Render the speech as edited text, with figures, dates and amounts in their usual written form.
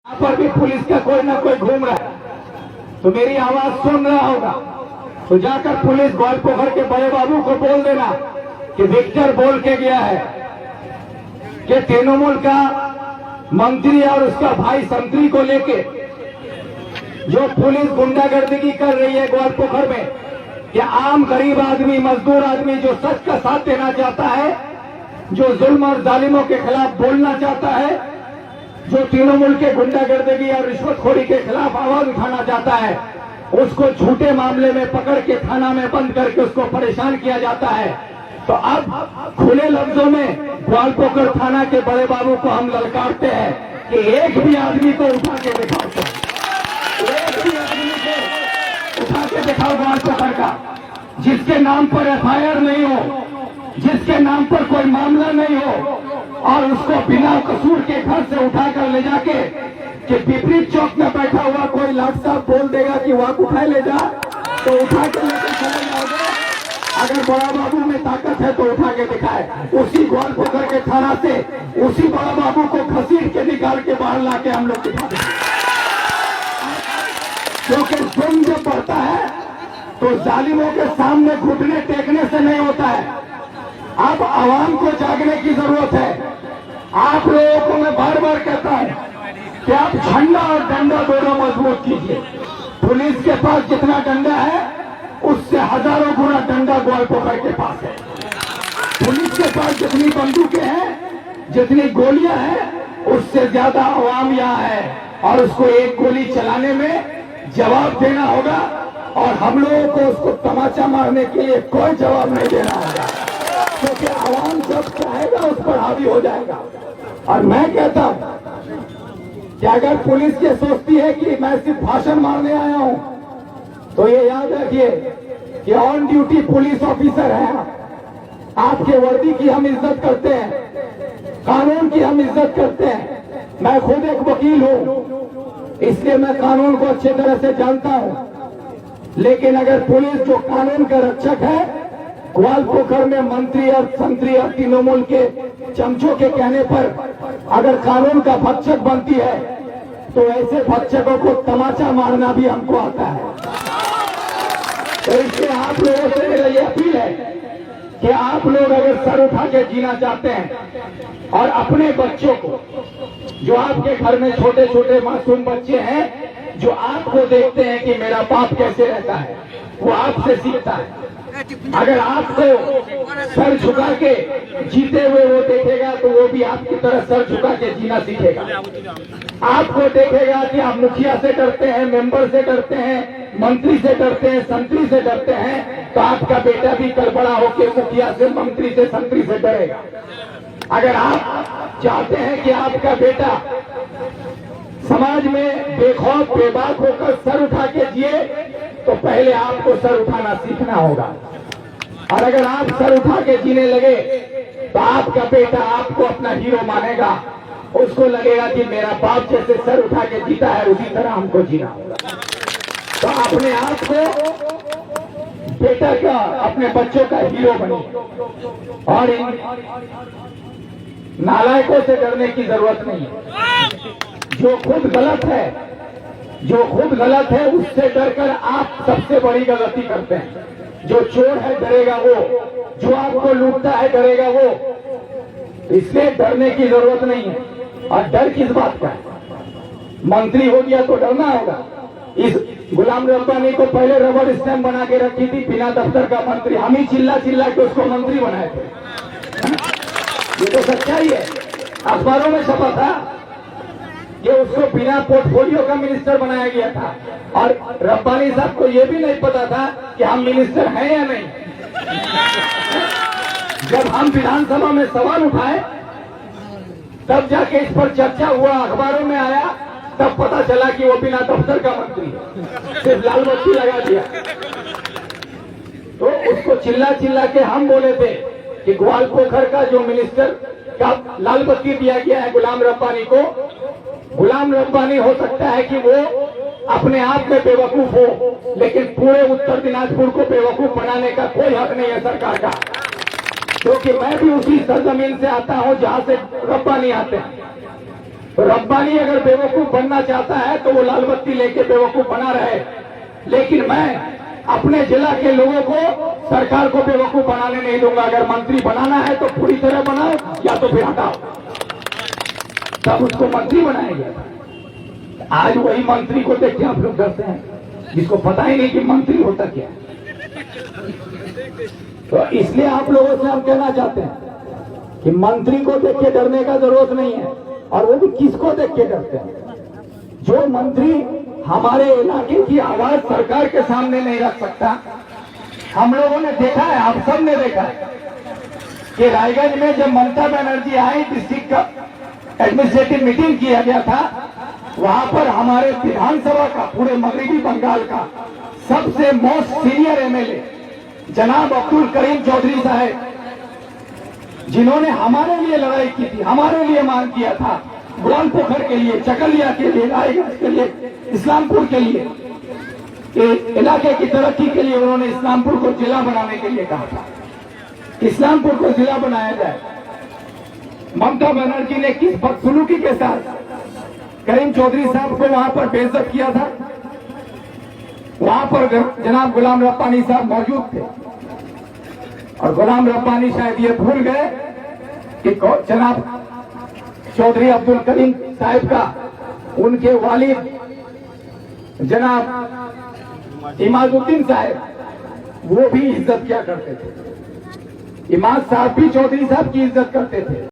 यहाँ पर भी पुलिस का कोई ना कोई घूम रहा है तो मेरी आवाज सुन रहा होगा तो जाकर पुलिस ग्वालपोखर के बड़े बाबू को बोल देना कि विक्टर बोल के गया है कि तृणमूल का मंत्री और उसका भाई संतरी को लेके जो पुलिस गुंडागर्दी कर रही है ग्वालपोखर में, कि आम गरीब आदमी मजदूर आदमी जो सच का साथ देना चाहता है, जो जुल्म और जालिमों के खिलाफ बोलना चाहता है, जो तृणमूल के गुंडागर्दी और रिश्वतखोरी के खिलाफ आवाज उठाना चाहता है, उसको झूठे मामले में पकड़ के थाना में बंद करके उसको परेशान किया जाता है। तो अब खुले लफ्जों में ग्वालपोखर थाना के बड़े बाबू को हम ललकारते हैं कि एक भी आदमी को उठा के दिखाओ, एक भी आदमी को उठा के दिखाओ ग्वालपोखर का, जिसके नाम पर एफआईआर नहीं हो, जिसके नाम पर कोई मामला नहीं हो, और उसको बिना कसूर के घर से उठाकर ले जाके कि विपरीत चौक में बैठा हुआ कोई लाट साहब बोल देगा कि वहां उठाए ले जा तो उठा के लेकर चले जाओगे। अगर बड़ा बाबू में ताकत है तो उठा के दिखाए। उसी ग्वालपोखर के थाना से उसी बड़ा बाबू को घसीट के निकाल के बाहर लाके हम लोग दिखा देंगे, क्योंकि जुल्म जब बढ़ता है तो जालिमों के सामने घुटने टेकने से नहीं होता है। अब आवाम को जागने की जरूरत है। आप लोगों को मैं बार बार कहता हूं कि आप झंडा और डंडा दोनों मजबूत कीजिए। पुलिस के पास जितना डंडा है उससे हजारों गुना डंडा ग्वालपोखर के पास है। पुलिस के पास जितनी बंदूकें हैं, जितनी गोलियां हैं, उससे ज्यादा आवाम यहाँ है और उसको एक गोली चलाने में जवाब देना होगा और हम लोगों को उसको तमाचा मारने के लिए कोई जवाब नहीं देना होगा, क्योंकि आवाम जब चाहेगा उस पर हावी हो जाएगा। और मैं कहता हूं कि अगर पुलिस ये सोचती है कि मैं सिर्फ भाषण मारने आया हूं, तो ये याद रखिए कि ऑन ड्यूटी पुलिस ऑफिसर है। आपके वर्दी की हम इज्जत करते हैं, कानून की हम इज्जत करते हैं। मैं खुद एक वकील हूं, इसलिए मैं कानून को अच्छी तरह से जानता हूं। लेकिन अगर पुलिस जो कानून का रक्षक है, ग्वालपोखर में मंत्री और संतरी और तृणमूल के चमचों के कहने पर अगर कानून का भक्षक बनती है, तो ऐसे भक्षकों को तमाचा मारना भी हमको आता है। तो इसलिए आप लोगों से मेरा ये अपील है कि आप लोग अगर सर उठा के जीना चाहते हैं और अपने बच्चों को, जो आपके घर में छोटे छोटे मासूम बच्चे हैं, जो आपको देखते हैं कि मेरा बाप कैसे रहता है, वो आपसे सीखता है। अगर आपको सर झुका के जीते हुए वो देखेगा तो वो भी आपकी तरह सर झुका के जीना सीखेगा। आपको देखेगा कि आप मुखिया से डरते हैं, मेंबर से डरते हैं, मंत्री से डरते हैं, संतरी से डरते हैं, तो आपका बेटा भी कल बड़ा होकर मुखिया से, मंत्री से, संतरी से डरेगा। अगर आप चाहते हैं कि आपका बेटा समाज में बेखौफ बेबाक होकर सर उठा के जिए, तो पहले आपको सर उठाना सीखना होगा। और अगर आप सर उठा के जीने लगे तो आपका बेटा आपको अपना हीरो मानेगा, उसको लगेगा कि मेरा बाप जैसे सर उठा के जीता है उसी तरह हमको जीना होगा। तो अपने आप को बेटा का, अपने बच्चों का हीरो बनिए और इन नालायकों से डरने की जरूरत नहीं है। जो खुद गलत है, जो खुद गलत है उससे डरकर आप सबसे बड़ी गलती करते हैं। जो चोर है डरेगा वो, जो आपको लूटता है डरेगा वो, इसलिए डरने की जरूरत नहीं है। और डर किस बात का है? मंत्री हो गया तो डरना होगा। इस गुलाम रब्बानी को पहले रबड़ स्टैंप बना के रखी थी, बिना दफ्तर का मंत्री, हम ही चिल्ला चिल्ला के उसको मंत्री बनाए थे। ये तो सच्चाई है, अखबारों में छपा था कि उसको बिना पोर्टफोलियो का मिनिस्टर बनाया गया था और रब्बानी साहब को यह भी नहीं पता था कि हम मिनिस्टर हैं या नहीं। जब हम विधानसभा में सवाल उठाए तब जाके इस पर चर्चा हुआ, अखबारों में आया, तब पता चला कि वो बिना दफ्तर का मंत्री, सिर्फ लाल बत्ती लगा दिया। तो उसको चिल्ला चिल्ला के हम बोले थे कि ग्वालपोखर का जो मिनिस्टर का लाल बत्ती दिया गया है गुलाम रब्बानी को, गुलाम रब्बानी हो सकता है कि वो अपने आप में बेवकूफ हो, लेकिन पूरे उत्तर दिनाजपुर को बेवकूफ बनाने का कोई हक नहीं है सरकार का, क्योंकि मैं भी उसी सरजमीन से आता हूं जहां से रब्बानी आते हैं। तो रब्बानी अगर बेवकूफ बनना चाहता है तो वो लाल बत्ती लेके बेवकूफ बना रहे, लेकिन मैं अपने जिला के लोगों को, सरकार को बेवकूफ बनाने नहीं दूंगा। अगर मंत्री बनाना है तो पूरी तरह बनाओ या तो फिर हटाओ। तब उसको मंत्री बनाया गया। आज वही मंत्री को देख के आप लोग डरते हैं, जिसको पता ही नहीं कि मंत्री होता क्या है। तो इसलिए आप लोगों से हम कहना चाहते हैं कि मंत्री को देख के डरने का जरूरत नहीं है, और वो भी किसको देख के डरते हैं? जो मंत्री हमारे इलाके की आवाज सरकार के सामने नहीं रख सकता। हम लोगों ने देखा है, आप सब ने देखा है कि रायगंज में जब ममता बनर्जी आई, डिस्ट्रिक्ट का एडमिनिस्ट्रेटिव मीटिंग किया गया था, वहां पर हमारे विधानसभा का, पूरे मगरबी बंगाल का सबसे मोस्ट सीनियर एमएलए जनाब अब्दुल करीम चौधरी साहब, जिन्होंने हमारे लिए लड़ाई की थी, हमारे लिए मांग किया था, बुलंदपोखर के लिए, चकलिया के लिए, रायगंज के लिए, इस्लामपुर के लिए, इलाके की तरक्की के लिए उन्होंने इस्लामपुर को जिला बनाने के लिए कहा था। इस्लामपुर को जिला बनाया जाए। ममता बनर्जी ने किस बदसलूकी के साथ करीम चौधरी साहब को वहां पर बेइज्जत किया था। वहां पर जनाब गुलाम रब्बानी साहब मौजूद थे, और गुलाम रब्बानी शायद ये भूल गए कि जनाब चौधरी अब्दुल करीम साहब का उनके वालिद जनाब इमादुद्दीन साहब, वो भी इज्जत किया करते थे। इमाद साहब भी चौधरी साहब की इज्जत करते थे।